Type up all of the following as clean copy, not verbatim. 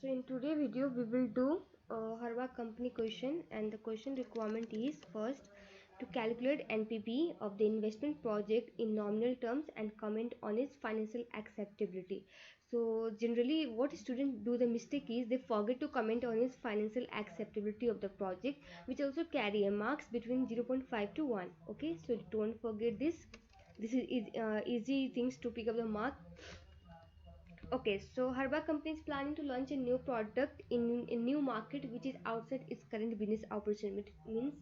So in today video we will do Hebaco company question, and the question requirement is first to calculate NPV of the investment project in nominal terms and comment on its financial acceptability. So generally what students do the mistake is they forget to comment on its financial acceptability of the project, which also carry a marks between 0.5 to 1. Okay, so don't forget this. This is easy things to pick up the mark. Okay, so Hebaco company is planning to launch a new product in a new market which is outside its current business operation. It means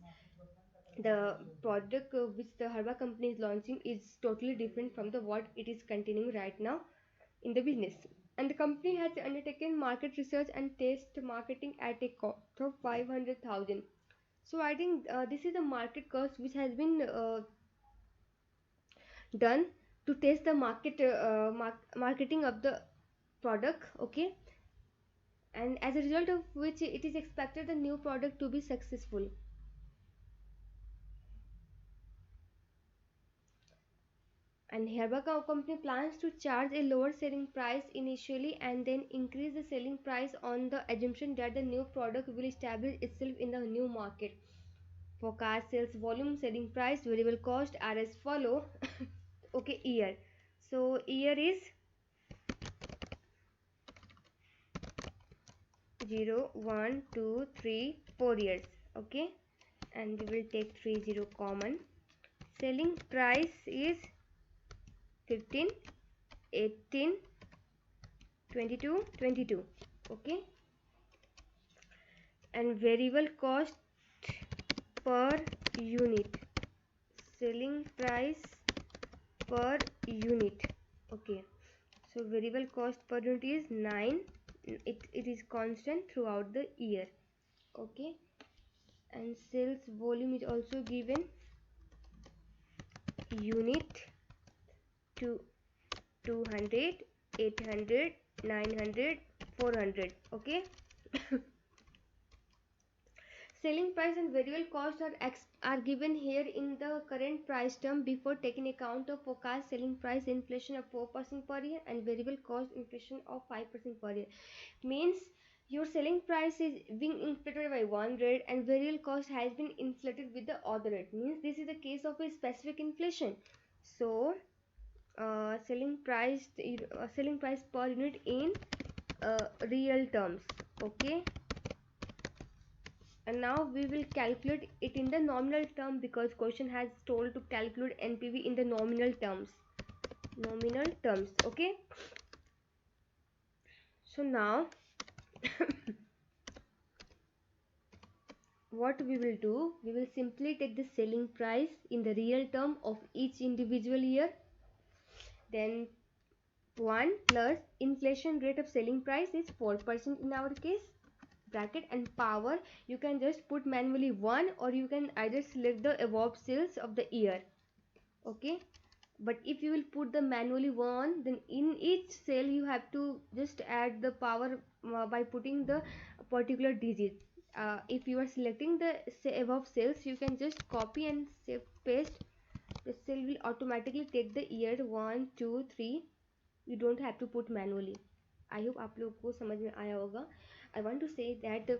the product which the Hebaco company is launching is totally different from the what it is containing right now in the business. And the company has undertaken market research and test marketing at a cost of 500,000. So I think this is the market cost which has been done to test the marketing of the product. Okay, and as a result of which it is expected the new product to be successful. And Hebaco company plans to charge a lower selling price initially and then increase the selling price on the assumption that the new product will establish itself in the new market. Forecast sales volume, selling price, variable cost are as follow. Okay, year. So year is 0, 1, 2, 3, 4 years. Okay, and we will take 30 common. Selling price is 15, 18, 22, 22. Okay, and variable cost per unit, selling price per unit. Okay, so variable cost per unit is 9. It is constant throughout the year. Okay, and sales volume is also given, unit to 200, 800, 900, 400. Okay. Selling price and variable costs are given here in the current price term before taking account of forecast selling price inflation of 4% per year and variable cost inflation of 5% per year. Means your selling price is being inflated by one rate and variable cost has been inflated with the other rate. Means this is the case of a specific inflation. So selling price per unit in real terms. Okay, and now we will calculate it in the nominal term because question has told to calculate NPV in the nominal terms. Okay, so now what we will do, we will simply take the selling price in the real term of each individual year, then 1 plus inflation rate of selling price is 4% in our case, bracket, and power you can just put manually 1 or you can either select the above sales of the year. Okay, but if you will put the manually 1, then in each cell you have to just add the power by putting the particular digit. If you are selecting the above cells, you can just copy and paste. The cell will automatically take the year 1, 2, 3. You don't have to put manually. I hope आप लोग को समझ में आया होगा. I want to say that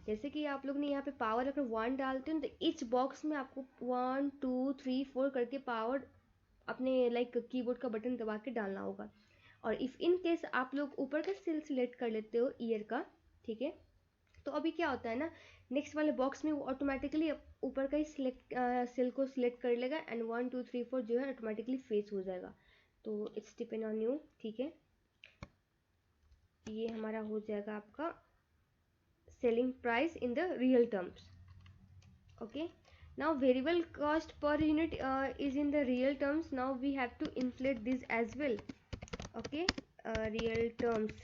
जैसे कि आप लोग ने यहाँ पे पावर अगर 1 डालते हो तो इच बॉक्स में आपको 1, 2, 3, 4 करके पावर अपने लाइक कीबोर्ड का बटन दबा के डालना होगा. और इफ़ इन केस आप लोग ऊपर का सेल सिलेक्ट कर लेते हो ईयर का, ठीक है, तो अभी क्या होता है ना, नेक्स्ट वाले बॉक्स में वो ऑटोमेटिकली ऊपर का ही सेल को सिलेक्ट कर लेगा एंड 1, 2, 3, 4 जो है ऑटोमेटिकली फेस हो जाएगा. तो इट्स डिपेंड ऑन यू. ठीक है, ये हमारा हो जाएगा आपका selling price in the real terms. Okay, now variable cost per unit is in the real terms. Now we have to inflate this as well. Okay, real terms,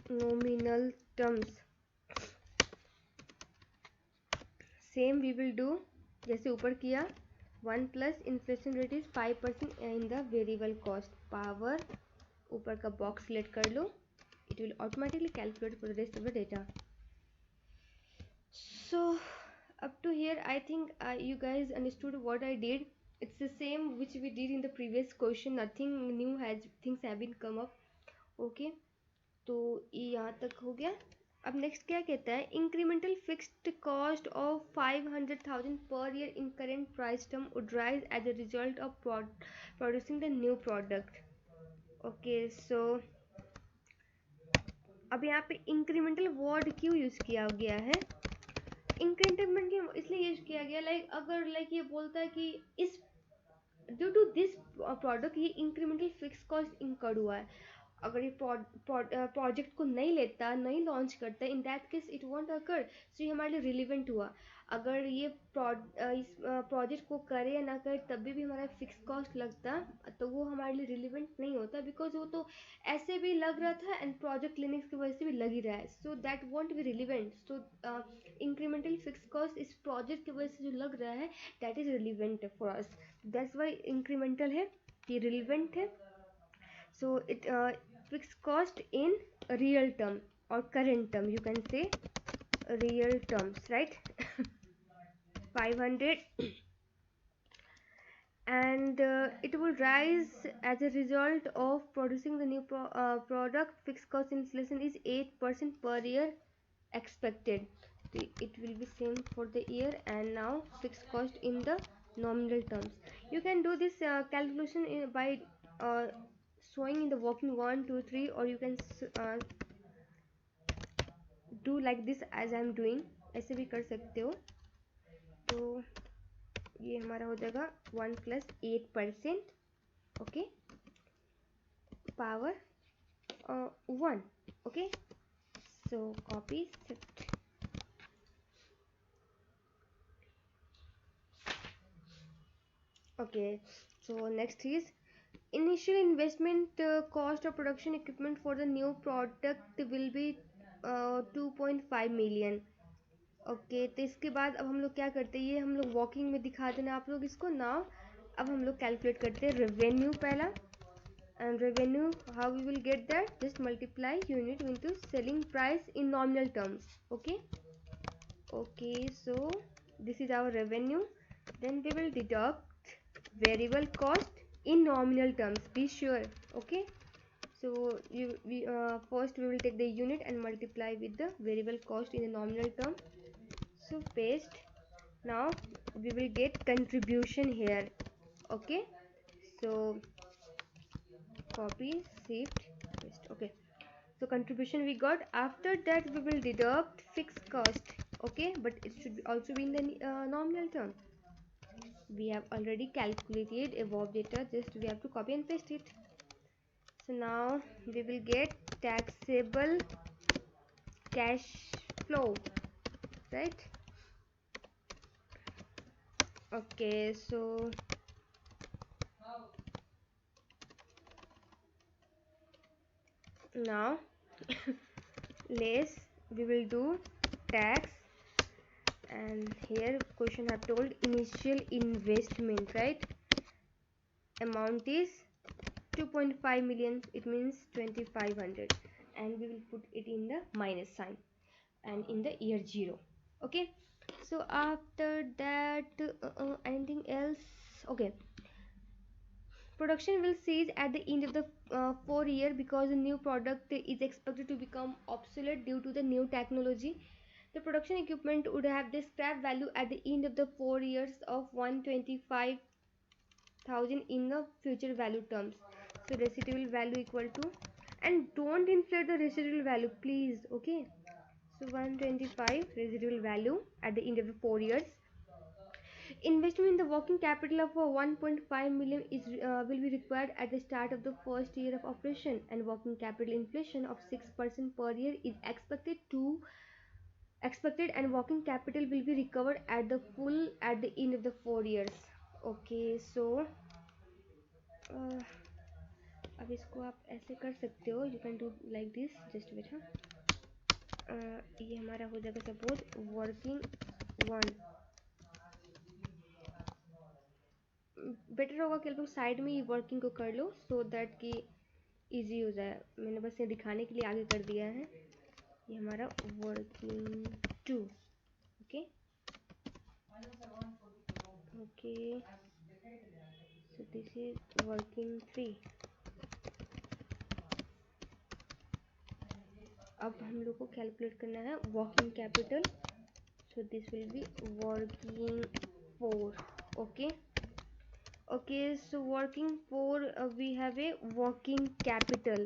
nominal terms, same we will do जैसे ऊपर किया. 1 plus inflation rate is 5% in the variable cost. Power ऊपर का box select कर लो. It will automatically calculate for the rest of the data. So up to here I think you guys understood what I did. It's the same which we did in the previous question. Nothing new has things have been come up. Okay, तो ये यहाँ तक हो गया. अब next क्या कहता है, incremental fixed cost of 500,000 per year in current price term would rise as a result of producing the new product. Okay, so अब यहाँ पे इंक्रीमेंटल वर्ड क्यों यूज किया गया है? इंक्रीमेंटल इसलिए यूज किया गया, लाइक अगर लाइक ये बोलता है कि इस ड्यू टू दिस प्रोडक्ट ये इंक्रीमेंटल फिक्स कॉस्ट इंकर्ड हुआ है. अगर ये प्रोजेक्ट को नहीं लेता, नहीं लॉन्च करता, in that case it won't occur, so ये हमारे लिए रिलीवेंट हुआ. अगर ये इस प्रोजेक्ट को करे या ना करे तभी भी हमारा फिक्स कॉस्ट लगता, तो वो हमारे लिए रिलीवेंट नहीं होता, बिकॉज वो तो ऐसे भी लग रहा था एंड प्रोजेक्ट लेने की वजह से भी लग ही रहा है, so that won't be relevant. So incremental fixed cost इस प्रोजेक्ट की वजह से जो लग रहा है that is relevant for us. That's why incremental है, ये रिलीवेंट है. So it fixed cost in real term or current term, you can say real terms, right? 500 and it will rise as a result of producing the new product. Fixed cost inflation is 8% per year expected. It will be same for the year. And now fixed cost in the nominal terms, you can do this calculation by showing in the working 1 2 3, or you can do like this as I am doing, ऐसे भी कर सकते हो. तो ये हमारा हो जाएगा 1 + 8%, okay, power 1. Okay, so copy shift. Okay, so next is initial investment cost of production equipment for the new product will be 2.5 million. Okay, तो इसके बाद अब हम लोग क्या करते हैं, ये हम लोग वॉकिंग में दिखा देना आप लोग इसको नाउ. अब हम लोग कैलकुलेट करते हैं रेवेन्यू पहला. And revenue how we will get that, just multiply unit into selling price in nominal terms. Okay, okay, so this is our revenue. Then we will deduct variable cost in nominal terms, be sure. Okay, so first we will take the unit and multiply with the variable cost in the nominal term. So paste. Now we will get contribution here. Okay, so copy shift paste. Okay, so contribution we got. After that we will deduct fixed cost. Okay, but it should also be in the nominal term. We have already calculated above data, just we have to copy and paste it. So now we will get taxable cash flow, right? Okay, so now less we will do tax. And here question have told initial investment, right? Amount is 2.5 million, it means 2500, and we will put it in the minus sign and in the year 0. Okay, so after that anything else? Okay, production will cease at the end of the 4 year because the new product is expected to become obsolete due to the new technology. The production equipment would have the scrap value at the end of the 4 years of 125,000 in the future value terms. So residual value equal to, and don't inflate the residual value please. Okay, so 125 residual value at the end of the 4 years. Investment in the working capital of 1.5 million is will be required at the start of the first year of operation, and working capital inflation of 6% per year is expected, and working capital will be recovered at the end of the 4 years. Okay, so अब इसको आप ऐसे कर सकते हो, you can do like this, just wait. हाँ, ये हमारा हो जाएगा सपोज वर्किंग 1. बेटर होगा कि आप लोग साइड में ही वर्किंग को कर लो, सो दैट कि इजी हो जाए. मैंने बस ये दिखाने के लिए आगे कर दिया है. ये हमारा working 2. Okay, okay, this is working 3. अब हम लोग को कैलकुलेट करना है working capital. So this will be working 4. Okay, so working 4, we have a working capital,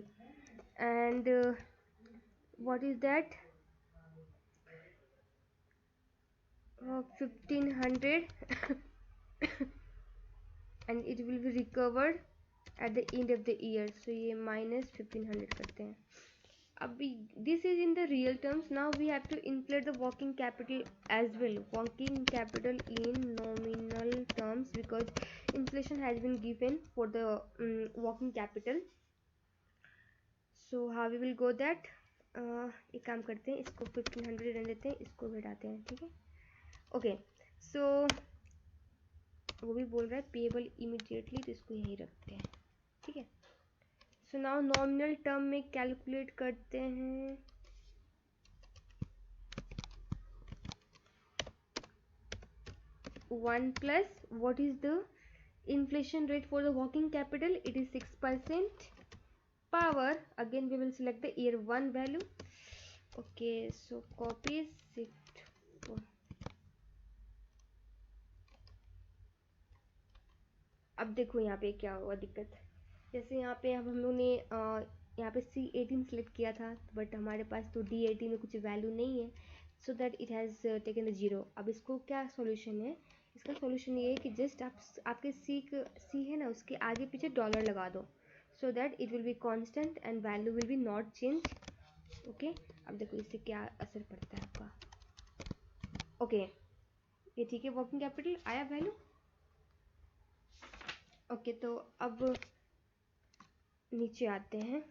and what is that? 1500 and it will be recovered at the end of the year. So ये minus 1500 करते हैं. अभी this is in the real terms. Now we have to inflate the working capital as well. Working capital in nominal terms because inflation has been given for the working capital. So how we will go that? एक काम करते हैं, इसको 1500 रहने देते हैं, इसको घटाते हैं. ठीक है. ओके, सो वो भी बोल रहा है पेएबल इमीडिएटली, तो इसको यहीं रखते हैं. ठीक है. सो नाउ नॉमिनल टर्म में कैलकुलेट करते हैं. One plus what is the inflation rate for the working capital? It is 6%. Power, again we will select the year 1 value. Okay, so copy shift. अब देखो यहाँ पे क्या हुआ दिक्कत. जैसे यहाँ पे अब हम लोग ने यहाँ पे C18 सेलेक्ट किया था, बट हमारे पास तो D18 में कुछ वैल्यू नहीं है, so that it has taken the 0. अब इसको क्या सॉल्यूशन है? इसका सॉल्यूशन ये है कि जस्ट आपके C है ना, उसके आगे पीछे डॉलर लगा दो, so that it will be constant and value will be not change. Okay, अब देखो इससे क्या असर पड़ता है आपका. ओके, ये ठीक है. वर्किंग कैपिटल आया वैल्यू. ओके, तो अब नीचे आते हैं.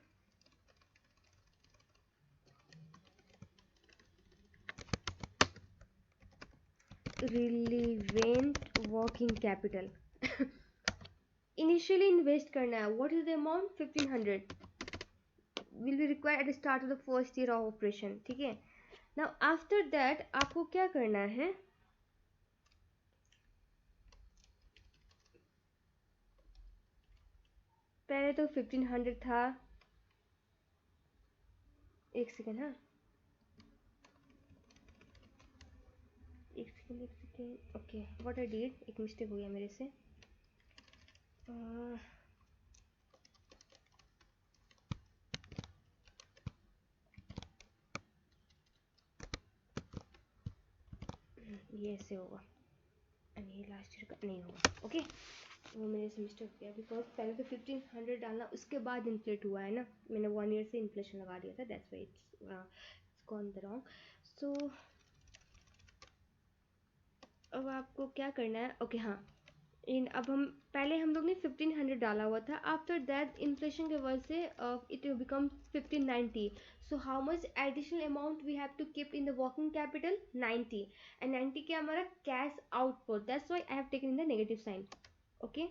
Relevant working capital initially invest करना है. What is the amount? 1500 will be required at the start of the first year of operation. ठीक है. नाउ आफ्टर दैट आपको क्या करना है? पहले तो 1500 था. एक सेकेंड. हाँ, एक second. Okay, what I did, एक मिस्टेक हो गया मेरे से. ये ऐसे होगा एंड ये लास्ट ईयर का नहीं होगा. ओके, वो मेरे से मिस्टेक हो गया बिकॉज पहले तो 1500 डालना, उसके बाद इन्फ्लेट हुआ है ना. मैंने 1 ईयर से इन्फ्लेशन लगा दिया था, that's why it's gone the wrong. So अब आपको क्या करना है? ओके, हाँ, अब हम पहले हम लोग ने 1500 डाला हुआ था. आफ्टर दैट इन्फ्लेशन के वजह से it become 1590. So how much additional amount we have to keep in the working capital? 90. And 90 क्या हमारा cash output, that's why I have taken in the negative sign. Okay,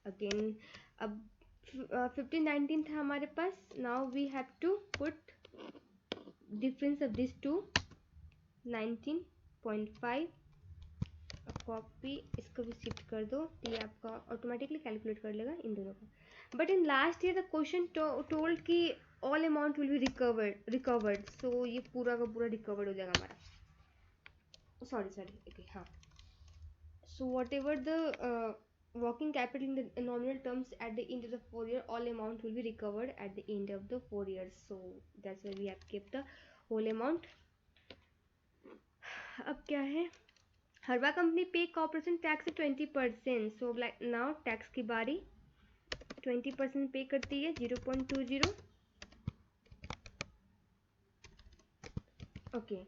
again अब 1519 था हमारे पास. Now we have to put difference of this to 19.5. Copy, इसको भी shift कर दो, तो ये आपका ऑटोमेटिकली कैलकुलेट कर लेगा इन दोनों का. But in last year the question told कि all amount will be recovered. So ये पूरा का पूरा रिकवर्ड हो जाएगा हमारा. सॉरी. ओके, हाँ. So what ever the working capital in the nominal terms at the end of the 4 year, all amount will be recovered at the end of the 4 years. So that's why we have kept the whole amount. अब क्या है? हरबा company पे corporation tax 20%. So like now tax की बारी. 20% पे करती है, 0.20. Okay,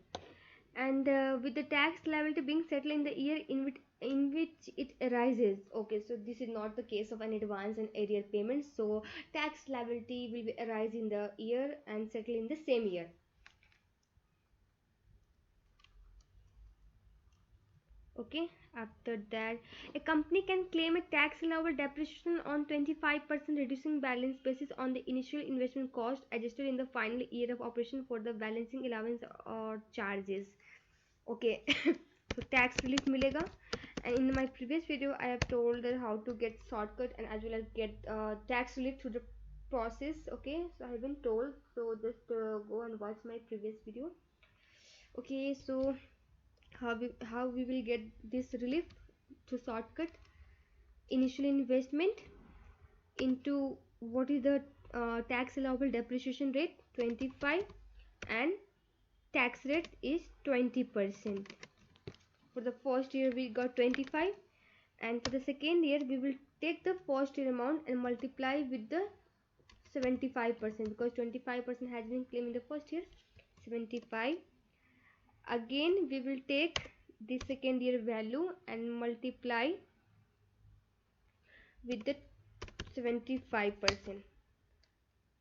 and with the tax liability being settled in the year in which it arises. Okay, so this is not the case of an advance and arrear payment. So tax liability will be arise in the year and settle in the same year. Okay, after that a company can claim a tax allowable depreciation on 25% reducing balance basis on the initial investment cost adjusted in the final year of operation for the balancing allowance or charges. Okay, तो tax relief मिलेगा. And in my previous video I have told that how to get shortcut and as well as get tax relief through the process. Okay, so I haven't told, so just go and watch my previous video. Okay, so how we will get this relief through shortcut. Initial investment into what is the tax allowable depreciation rate 25, and tax rate is 20%. For the first year we got 25, and for the second year we will take the first year amount and multiply with the 75%, because 25% has been claimed in the first year. 75, again we will take the second year value and multiply with the 75%.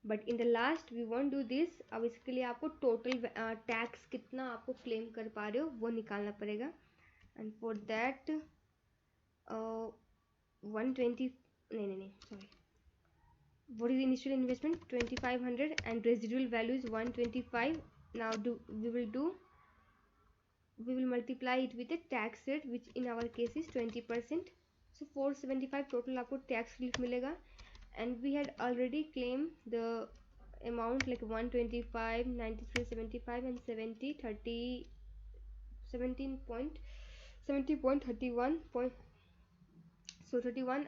But in the last we want do this. अब इसके लिए आपको total tax कितना आपको claim कर पा रहे हो वो निकालना पड़ेगा. एंड फॉर दैट 120, नहीं sorry, what is the initial investment 2500 and residual value is 125. Now we will multiply it with the tax rate which in our case is 20%. So 475 total आपको tax relief मिलेगा. And we had already claimed the amount like 125, 93, 75 and 70, 30, 70.31 point, so 31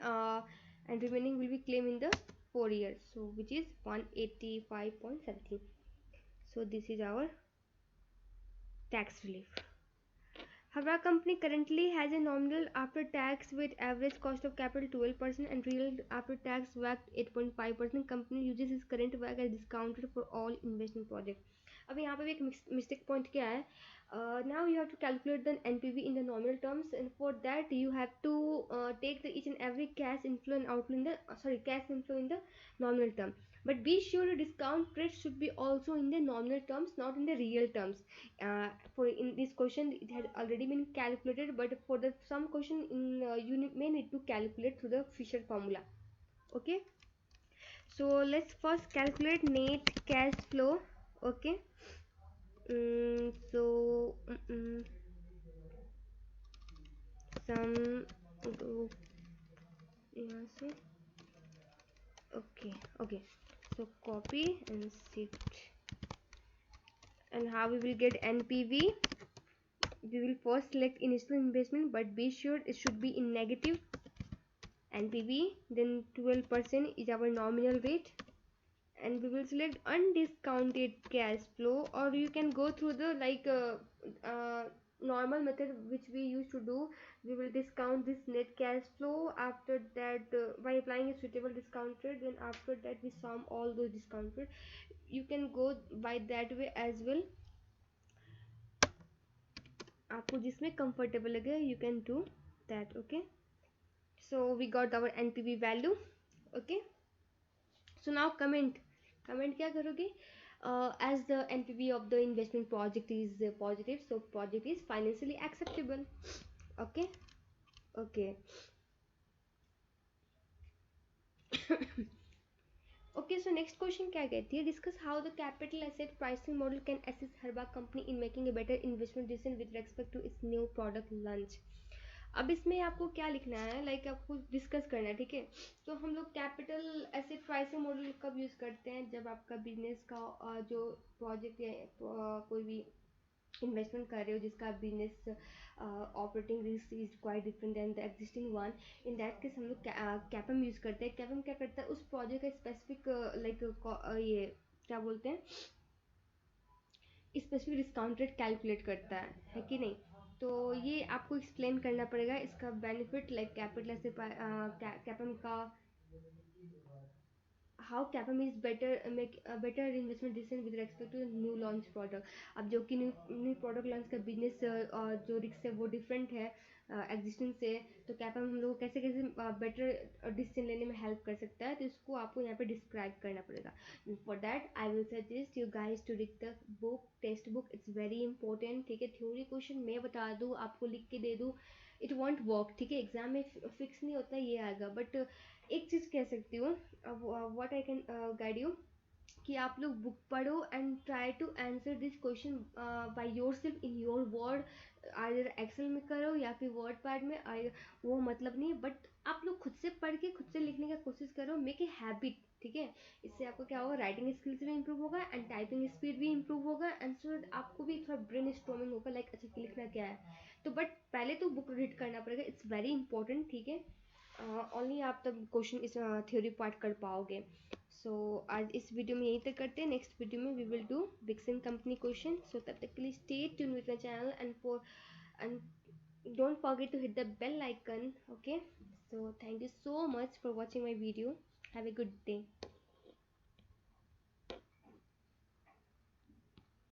and remaining will be claimed in the 4 years, so which is 185.17. so this is our tax relief. Havra company currently has a nominal after tax with average cost of capital 12% and real after tax WACC 8.5%. Company uses its current WACC as discounted for all investment projects. अब यहाँ पे भी एक mistake point क्या है. Now you have to calculate the NPV in the nominal terms, and for that you have to take the each and every cash inflow and outflow in the cash inflow in the nominal term. But be sure the discount rate should be also in the nominal terms, not in the real terms. For in this question it has already been calculated, but for the some question in you may need to calculate through the Fisher formula. Okay, so let's first calculate net cash flow. Okay, so some go यहाँ से. Okay, so copy and shift. And how we will get NPV? We will first select initial investment, but be sure it should be in negative NPV. Then 12% is our nominal rate, and we will select undiscounted cash flow, or you can go through the normal method which we used to do. We will discount this net cash flow. After that by applying a suitable discount rate, then after that we sum all those discount rate. You can go by that way as well. आपको जिसमें comfortable लगे you can do that. Okay, so we got our NPV value. Okay, so now comment क्या करोगे? As the NPV of the investment project is positive, so project is financially acceptable. Okay. Okay, so next question क्या कहती है? Discuss how the capital asset pricing model can assist Hebaco company in making a better investment decision with respect to its new product launch. अब इसमें आपको क्या लिखना है, आपको डिस्कस करना है. ठीक है, तो हम लोग कैपिटल एसेट प्राइसिंग मॉडल कब यूज़ करते हैं? जब आपका बिजनेस का जो प्रोजेक्ट या कोई भी इन्वेस्टमेंट कर रहे हो जिसका business operating risk is quite different than the existing one. In that case हम लोग कैपम यूज़ करते हैं. कैपम क्या करता है? उस प्रोजेक्ट का स्पेसिफिक ये क्या बोलते हैं, स्पेसिफिक डिस्काउंट रेट कैलकुलेट करता है कि नहीं. तो ये आपको एक्सप्लेन करना पड़ेगा इसका बेनिफिट, लाइक कैपिटल से कैपम का how CAPM is better make better investment decision with respect to new launch product. अब जो कि न्यू प्रोडक्ट लॉन्च का बिजनेस जो रिस्क है वो डिफरेंट है एग्जिस्टिंग से, तो कैपम हम लोग कैसे बेटर डिसीजन लेने में हेल्प कर सकता है. तो इसको आपको यहाँ पे डिस्क्राइब करना पड़ेगा. For that I will suggest you guys to read the book, text book. It's very important. ठीक है, थ्योरी क्वेश्चन मैं बता दूँ, आपको लिख के दे दूँ, इट वॉन्ट वर्क. ठीक है, एग्जाम में फिक्स नहीं होता ये आएगा. बट एक चीज़ कह सकती हूँ, what I can guide you. कि आप लोग बुक पढ़ो and try to answer this question by yourself in your word, either Excel में करो या फिर वर्ड पैड में, वो मतलब नहीं है, बट आप लोग खुद से पढ़ के खुद से लिखने का कोशिश करो, मेक ए हैबिट, ठीक है। इससे आपको क्या होगा, राइटिंग स्किल्स भी इंप्रूव होगा एंड टाइपिंग स्पीड भी इंप्रूव होगा एंड सो आपको भी थोड़ा ब्रेन स्टॉर्मिंग होगा, लाइक अच्छा कि लिखना क्या है। तो बट पहले तो बुक रीड करना पड़ेगा, इट्स वेरी इंपॉर्टेंट, ठीक है। ओनली आप तब क्वेश्चन इस थ्योरी पार्ट कर पाओगे। सो आज इस वीडियो में यहीं तक करते हैं, नेक्स्ट वीडियो में we will do Wixon company question. So तब तक के लिए stay tune with my channel and don't forget to hit the bell icon, okay? So thank you so much for watching my video. Have a good day.